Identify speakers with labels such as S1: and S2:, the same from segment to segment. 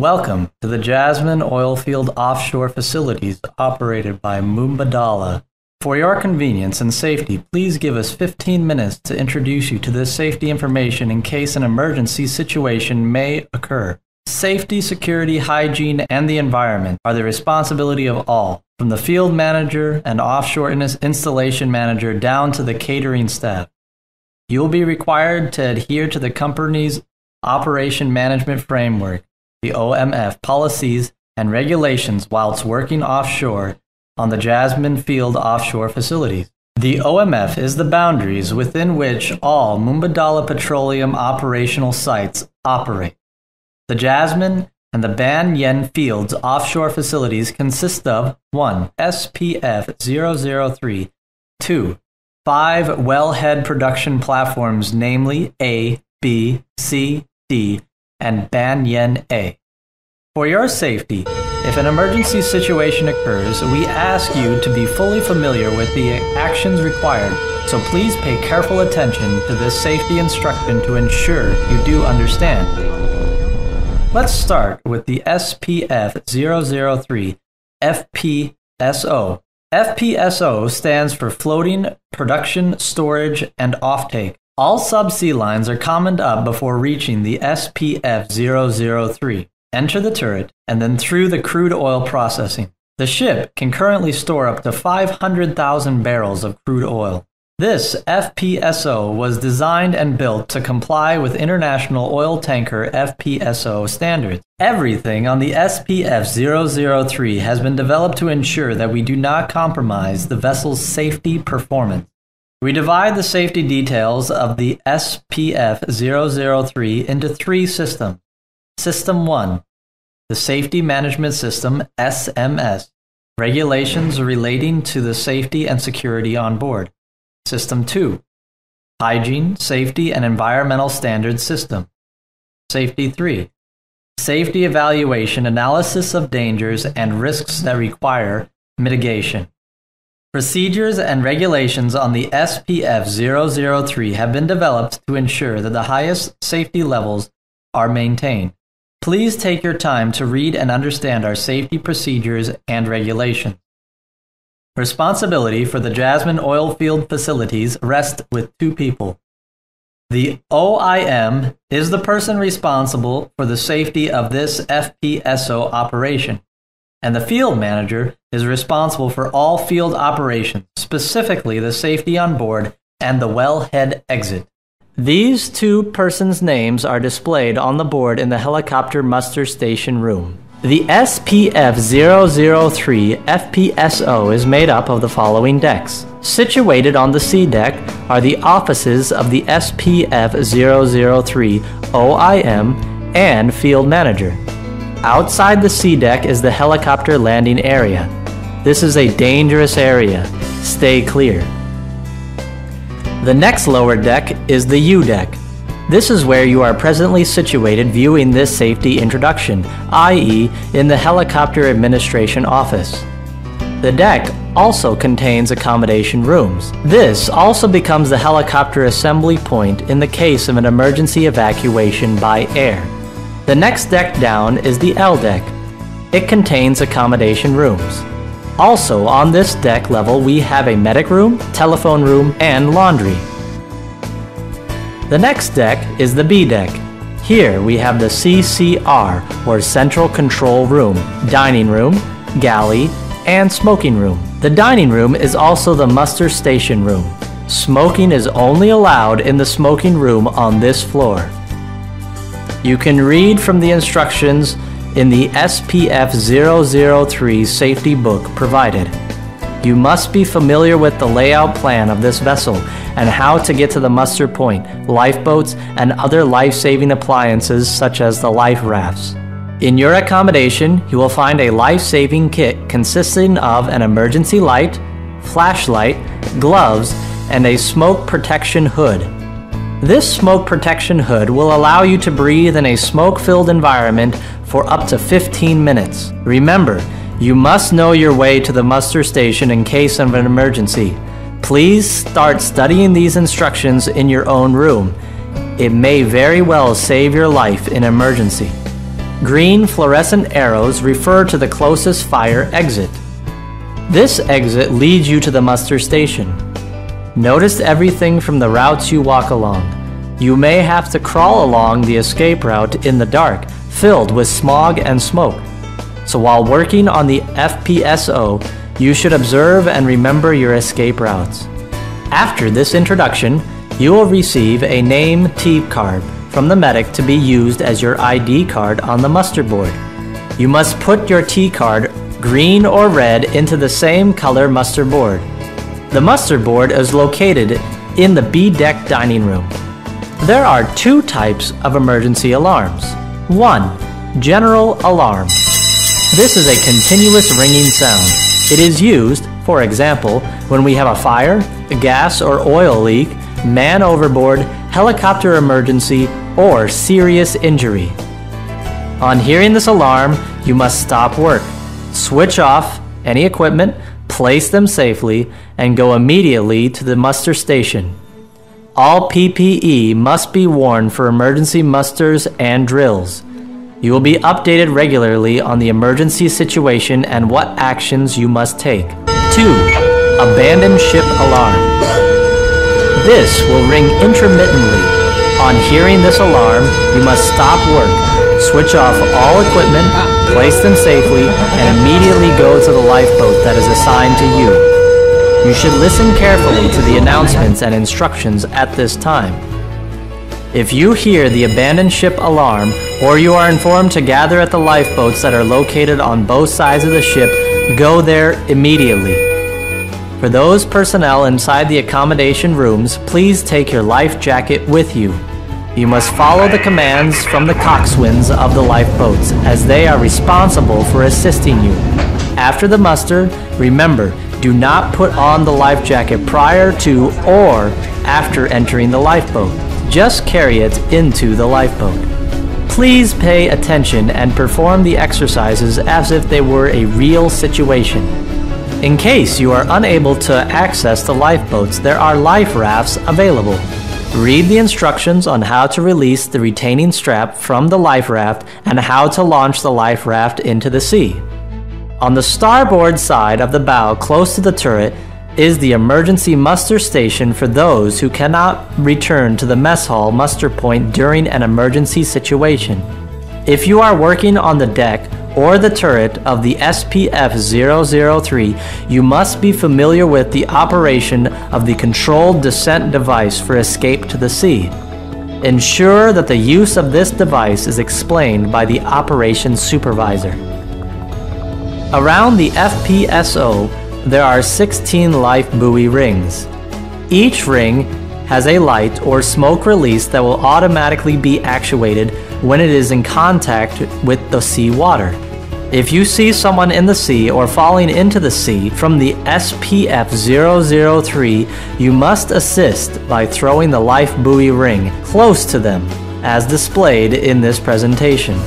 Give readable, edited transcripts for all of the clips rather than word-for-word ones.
S1: Welcome to the Jasmine Oilfield Offshore Facilities operated by Mubadala. For your convenience and safety, please give us 15 minutes to introduce you to this safety information in case an emergency situation may occur. Safety, security, hygiene, and the environment are the responsibility of all, from the field manager and offshore installation manager down to the catering staff. You will be required to adhere to the company's Operation Management Framework, the OMF policies and regulations whilst working offshore on the Jasmine Field offshore facilities. The OMF is the boundaries within which all Mubadala Petroleum operational sites operate. The Jasmine and the Ban Yen Fields offshore facilities consist of 1. SPF 003, 2. 5 wellhead production platforms, namely A, B, C, D, and Ban Yen A. For your safety, if an emergency situation occurs, we ask you to be fully familiar with the actions required, so please pay careful attention to this safety instruction to ensure you do understand. Let's start with the SPF 003 FPSO. FPSO stands for Floating Production, Storage, and Offtake. All subsea lines are commoned up before reaching the SPF 003. Enter the turret, and then through the crude oil processing. The ship can currently store up to 500,000 barrels of crude oil. This FPSO was designed and built to comply with International Oil Tanker FPSO standards. Everything on the SPF 003 has been developed to ensure that we do not compromise the vessel's safety performance. We divide the safety details of the SPF 003 into 3 systems. System 1, the Safety Management System, SMS, regulations relating to the safety and security on board. System 2, Hygiene, Safety, and Environmental Standards System. Safety 3, Safety Evaluation, Analysis of dangers and risks that require mitigation. Procedures and regulations on the SPF 003 have been developed to ensure that the highest safety levels are maintained. Please take your time to read and understand our safety procedures and regulations. Responsibility for the Jasmine Oilfield facilities rests with 2 people. The OIM is the person responsible for the safety of this FPSO operation, and the field manager is responsible for all field operations, specifically the safety on board and the wellhead exit. These 2 persons' names are displayed on the board in the helicopter muster station room. The SPF 003 FPSO is made up of the following decks. Situated on the C deck are the offices of the SPF 003 OIM and field manager. Outside the C deck is the helicopter landing area. This is a dangerous area. Stay clear. The next lower deck is the U deck. This is where you are presently situated viewing this safety introduction, i.e. in the helicopter administration office. The deck also contains accommodation rooms. This also becomes the helicopter assembly point in the case of an emergency evacuation by air. The next deck down is the L deck. It contains accommodation rooms. Also on this deck level we have a medic room, telephone room, and laundry. The next deck is the B deck. Here we have the CCR, or Central Control Room, dining room, galley, and smoking room. The dining room is also the muster station room. Smoking is only allowed in the smoking room on this floor. You can read from the instructions in the SPF 003 safety book provided. You must be familiar with the layout plan of this vessel and how to get to the muster point, lifeboats, and other life-saving appliances such as the life rafts. In your accommodation, you will find a life-saving kit consisting of an emergency light, flashlight, gloves, and a smoke protection hood. This smoke protection hood will allow you to breathe in a smoke-filled environment for up to 15 minutes. Remember, you must know your way to the muster station in case of an emergency. Please start studying these instructions in your own room. It may very well save your life in emergency. Green fluorescent arrows refer to the closest fire exit. This exit leads you to the muster station. Notice everything from the routes you walk along. You may have to crawl along the escape route in the dark, filled with smog and smoke. So while working on the FPSO, you should observe and remember your escape routes. After this introduction, you will receive a name T card from the medic to be used as your ID card on the muster board. You must put your T card, green or red, into the same color muster board. The muster board is located in the B-deck dining room. There are two types of emergency alarms. 1. General alarm. This is a continuous ringing sound. It is used, for example, when we have a fire, a gas or oil leak, man overboard, helicopter emergency, or serious injury. On hearing this alarm, you must stop work, switch off any equipment, place them safely, and go immediately to the muster station. All PPE must be worn for emergency musters and drills. You will be updated regularly on the emergency situation and what actions you must take. 2. Abandoned ship alarm. This will ring intermittently. On hearing this alarm, you must stop work, switch off all equipment, place them safely, and immediately go to the lifeboat that is assigned to you. You should listen carefully to the announcements and instructions at this time. If you hear the abandoned ship alarm, or you are informed to gather at the lifeboats that are located on both sides of the ship, go there immediately. For those personnel inside the accommodation rooms, please take your life jacket with you. You must follow the commands from the coxswains of the lifeboats, as they are responsible for assisting you. After the muster, remember, do not put on the life jacket prior to or after entering the lifeboat. Just carry it into the lifeboat. Please pay attention and perform the exercises as if they were a real situation. In case you are unable to access the lifeboats, there are life rafts available. Read the instructions on how to release the retaining strap from the life raft and how to launch the life raft into the sea. On the starboard side of the bow, close to the turret, is the emergency muster station for those who cannot return to the mess hall muster point during an emergency situation. If you are working on the deck or the turret of the SPF-003, you must be familiar with the operation of the controlled descent device for escape to the sea. Ensure that the use of this device is explained by the operations supervisor. Around the FPSO, there are 16 life buoy rings. Each ring has a light or smoke release that will automatically be actuated when it is in contact with the sea water. If you see someone in the sea or falling into the sea from the SPF-003, you must assist by throwing the life buoy ring close to them, as displayed in this presentation.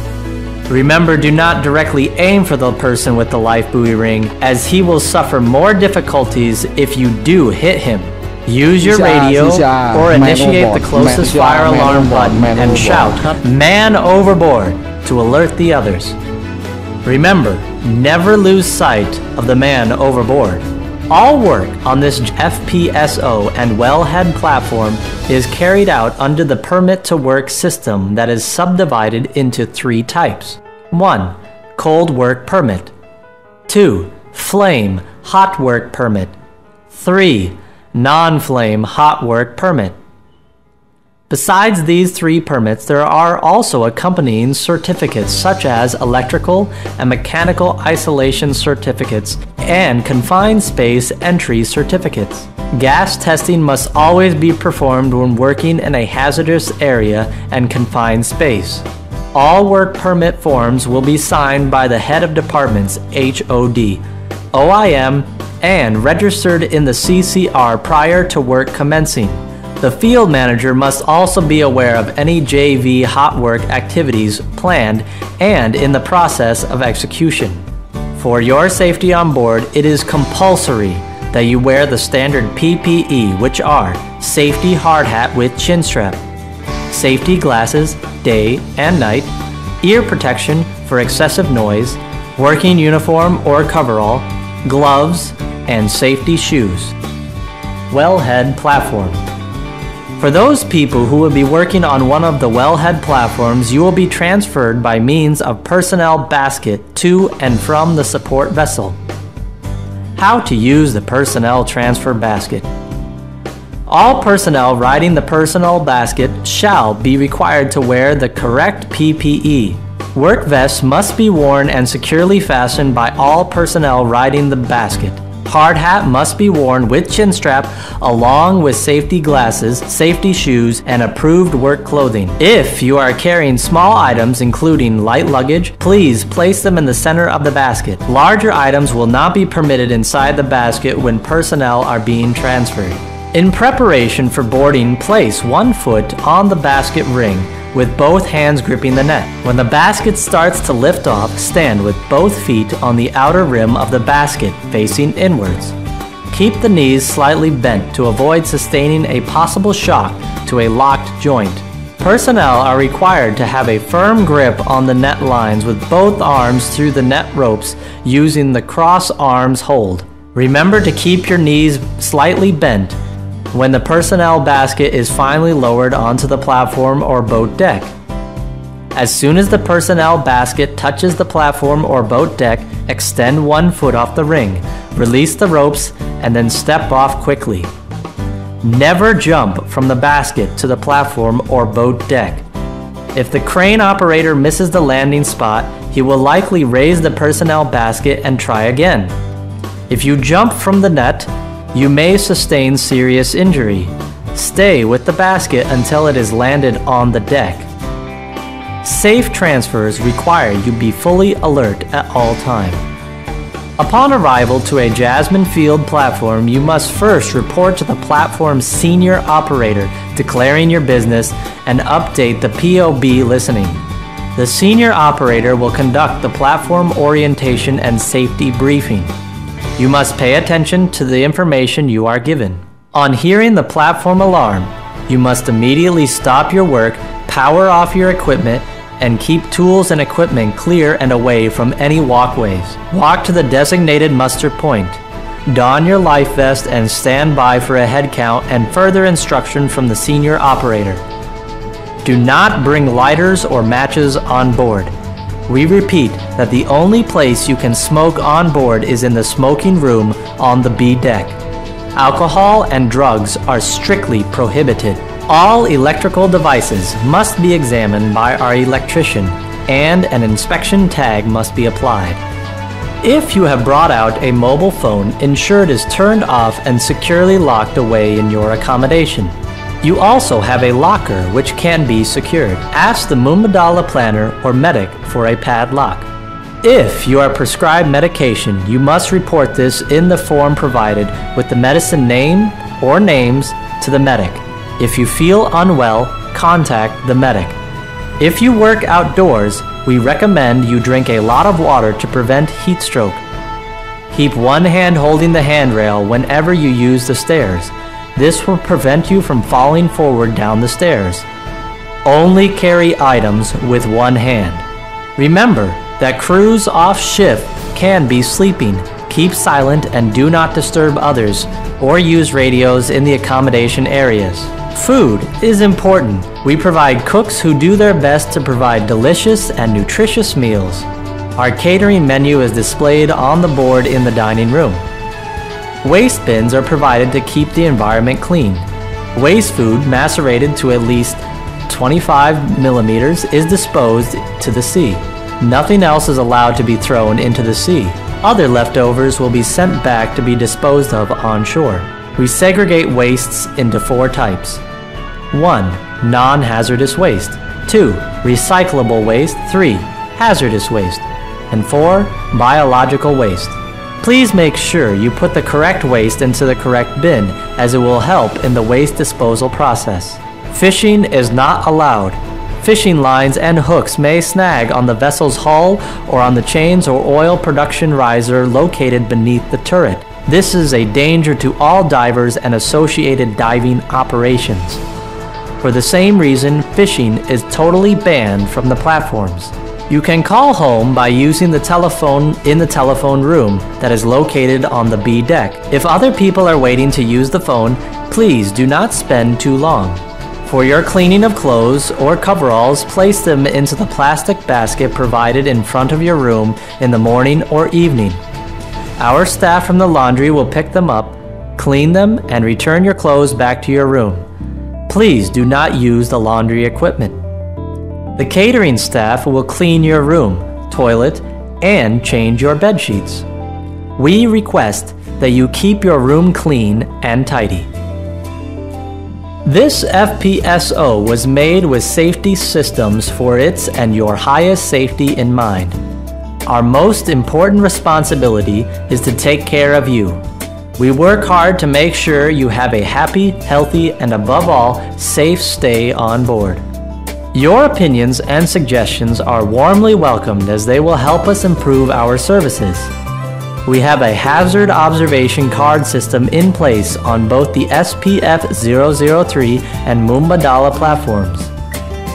S1: Remember, do not directly aim for the person with the life buoy ring, as he will suffer more difficulties if you do hit him. Use your radio or initiate the closest fire alarm button and shout, "Man overboard," to alert the others. Remember, never lose sight of the man overboard. All work on this FPSO and wellhead platform is carried out under the permit to work system that is subdivided into 3 types. 1. Cold work permit. 2. Flame hot work permit. 3. Non-flame hot work permit. Besides these 3 permits, there are also accompanying certificates such as electrical and mechanical isolation certificates and confined space entry certificates. Gas testing must always be performed when working in a hazardous area and confined space. All work permit forms will be signed by the head of departments HOD, OIM, and registered in the CCR prior to work commencing. The field manager must also be aware of any JV hot work activities planned and in the process of execution. For your safety on board, it is compulsory that you wear the standard PPE, which are safety hard hat with chin strap, safety glasses day and night, ear protection for excessive noise, working uniform or coverall, gloves, and safety shoes. Wellhead platform. For those people who will be working on one of the wellhead platforms, you will be transferred by means of personnel basket to and from the support vessel. How to use the personnel transfer basket. All personnel riding the personnel basket shall be required to wear the correct PPE. Work vests must be worn and securely fastened by all personnel riding the basket. Hard hat must be worn with chin strap along with safety glasses, safety shoes, and approved work clothing. If you are carrying small items including light luggage, please place them in the center of the basket. Larger items will not be permitted inside the basket when personnel are being transferred. In preparation for boarding, place one foot on the basket ring with both hands gripping the net. When the basket starts to lift off, stand with both feet on the outer rim of the basket facing inwards. Keep the knees slightly bent to avoid sustaining a possible shock to a locked joint. Personnel are required to have a firm grip on the net lines with both arms through the net ropes using the cross arms hold. Remember to keep your knees slightly bent when the personnel basket is finally lowered onto the platform or boat deck. As soon as the personnel basket touches the platform or boat deck, extend one foot off the ring, release the ropes, and then step off quickly. Never jump from the basket to the platform or boat deck. If the crane operator misses the landing spot, he will likely raise the personnel basket and try again. If you jump from the net, you may sustain serious injury. Stay with the basket until it is landed on the deck. Safe transfers require you be fully alert at all time. Upon arrival to a Jasmine Field platform, you must first report to the platform's senior operator, declaring your business, and update the POB listening. The senior operator will conduct the platform orientation and safety briefing. You must pay attention to the information you are given. On hearing the platform alarm, you must immediately stop your work, power off your equipment, and keep tools and equipment clear and away from any walkways. Walk to the designated muster point. Don your life vest and stand by for a head count and further instruction from the senior operator. Do not bring lighters or matches on board. We repeat that the only place you can smoke on board is in the smoking room on the B deck. Alcohol and drugs are strictly prohibited. All electrical devices must be examined by our electrician, and an inspection tag must be applied. If you have brought out a mobile phone, ensure it is turned off and securely locked away in your accommodation. You also have a locker which can be secured. Ask the Mubadala planner or medic for a padlock. If you are prescribed medication, you must report this in the form provided with the medicine name or names to the medic. If you feel unwell, contact the medic. If you work outdoors, we recommend you drink a lot of water to prevent heat stroke. Keep one hand holding the handrail whenever you use the stairs. This will prevent you from falling forward down the stairs. Only carry items with one hand. Remember that crews off shift can be sleeping. Keep silent and do not disturb others or use radios in the accommodation areas. Food is important. We provide cooks who do their best to provide delicious and nutritious meals. Our catering menu is displayed on the board in the dining room. Waste bins are provided to keep the environment clean. Waste food macerated to at least 25 millimeters is disposed to the sea. Nothing else is allowed to be thrown into the sea. Other leftovers will be sent back to be disposed of on shore. We segregate wastes into 4 types. 1. Non-hazardous waste. 2. Recyclable waste. 3. Hazardous waste. And 4. Biological waste. Please make sure you put the correct waste into the correct bin, as it will help in the waste disposal process. Fishing is not allowed. Fishing lines and hooks may snag on the vessel's hull or on the chains or oil production riser located beneath the turret. This is a danger to all divers and associated diving operations. For the same reason, fishing is totally banned from the platforms. You can call home by using the telephone in the telephone room that is located on the B deck. If other people are waiting to use the phone, please do not spend too long. For your cleaning of clothes or coveralls, place them into the plastic basket provided in front of your room in the morning or evening. Our staff from the laundry will pick them up, clean them, and return your clothes back to your room. Please do not use the laundry equipment. The catering staff will clean your room, toilet, and change your bed sheets. We request that you keep your room clean and tidy. This FPSO was made with safety systems for its and your highest safety in mind. Our most important responsibility is to take care of you. We work hard to make sure you have a happy, healthy, and above all, safe stay on board. Your opinions and suggestions are warmly welcomed as they will help us improve our services. We have a hazard observation card system in place on both the SPF 003 and Mubadala platforms.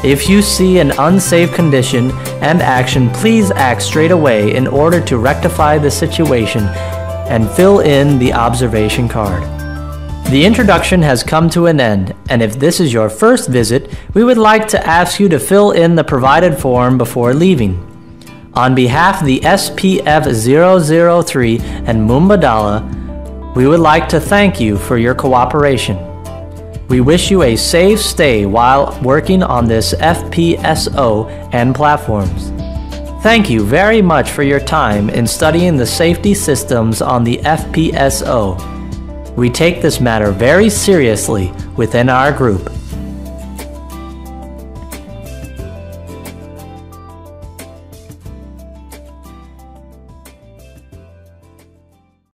S1: If you see an unsafe condition and action, please act straight away in order to rectify the situation and fill in the observation card. The introduction has come to an end, and if this is your first visit, we would like to ask you to fill in the provided form before leaving. On behalf of the SPF 003 and Mubadala, we would like to thank you for your cooperation. We wish you a safe stay while working on this FPSO and platforms. Thank you very much for your time in studying the safety systems on the FPSO. We take this matter very seriously within our group.